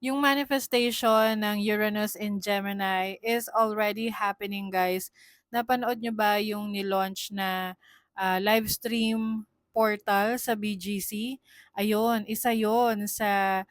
Yung manifestation ng Uranus in Gemini is already happening, guys. Napanood nyo ba yung ni-launch na live stream portal sa BGC? Ayun, isa yon sa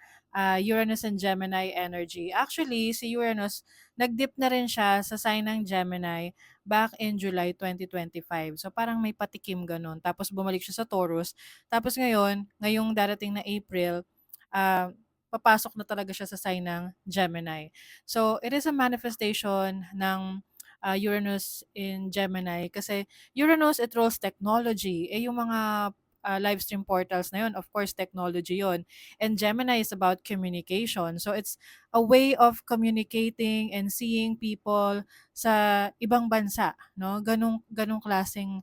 Uranus and Gemini energy. Actually, si Uranus, nag-dip na rin siya sa sign ng Gemini back in July 2025. So parang may patikim ganun. Tapos bumalik siya sa Taurus. Tapos ngayon, ngayong darating na April, ah, papasok na talaga siya sa sign ng Gemini. So, it is a manifestation ng Uranus in Gemini kasi Uranus, it rules technology. Eh, yung mga live stream portals na yun, of course, technology yon. And Gemini is about communication. So, it's a way of communicating and seeing people sa ibang bansa, no? Ganong klaseng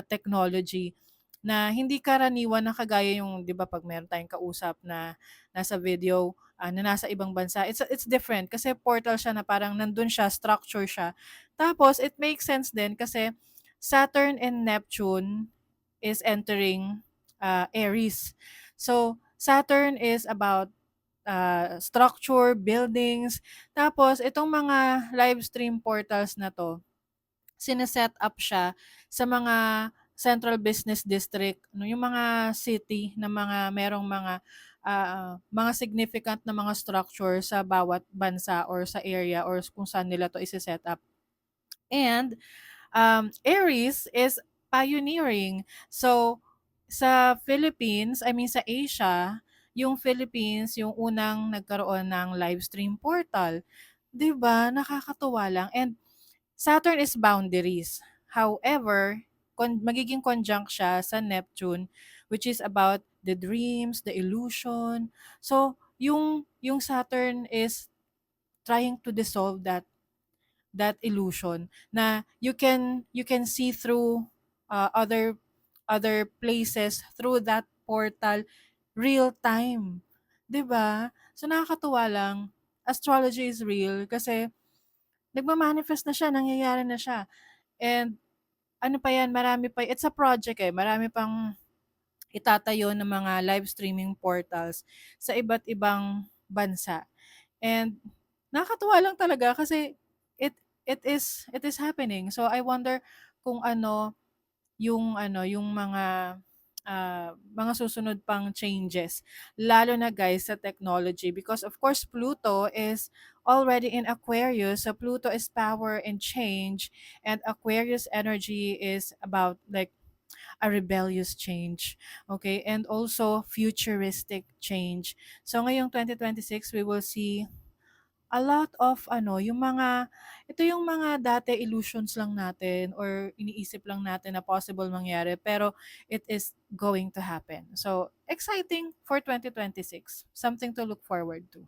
technology na hindi karaniwan na kagaya yung 'di ba pag meron tayong kausap na nasa video, na nasa ibang bansa, it's different kasi portal siya na parang nandun siya, structure siya. Tapos it makes sense din kasi Saturn and Neptune is entering Aries. So Saturn is about structure, buildings. Tapos itong mga live stream portals na 'to, sine-set up siya sa mga central business district, no, yung mga city na merong mga significant na mga structure sa bawat bansa or sa area or kung saan nila 'to ise-set up. And Aries is pioneering. So, sa Philippines, I mean sa Asia, yung Philippines yung unang nagkaroon ng live stream portal. 'Di ba? Nakakatuwa lang. And Saturn is boundaries. However, magiging conjunct siya sa Neptune, which is about the dreams, the illusion. So, yung Saturn is trying to dissolve that illusion na you can see through other places through that portal real time. 'Di ba? So nakakatuwa lang. Astrology is real kasi nagma-manifest na siya, nangyayari na siya. And ano pa yan, marami pa, it's a project eh, marami pang itatayo ng mga live streaming portals sa iba't ibang bansa. And nakakatuwa lang talaga kasi it is happening. So I wonder kung yung mga susunod pang changes, lalo na guys sa technology, because of course Pluto is already in Aquarius. So Pluto is power and change, and Aquarius energy is about like a rebellious change, okay, and also futuristic change. So ngayong 2026 we will see a lot of ito yung mga dati illusions lang natin or iniisip lang natin na possible mangyari, pero it is going to happen. So, exciting for 2026. Something to look forward to.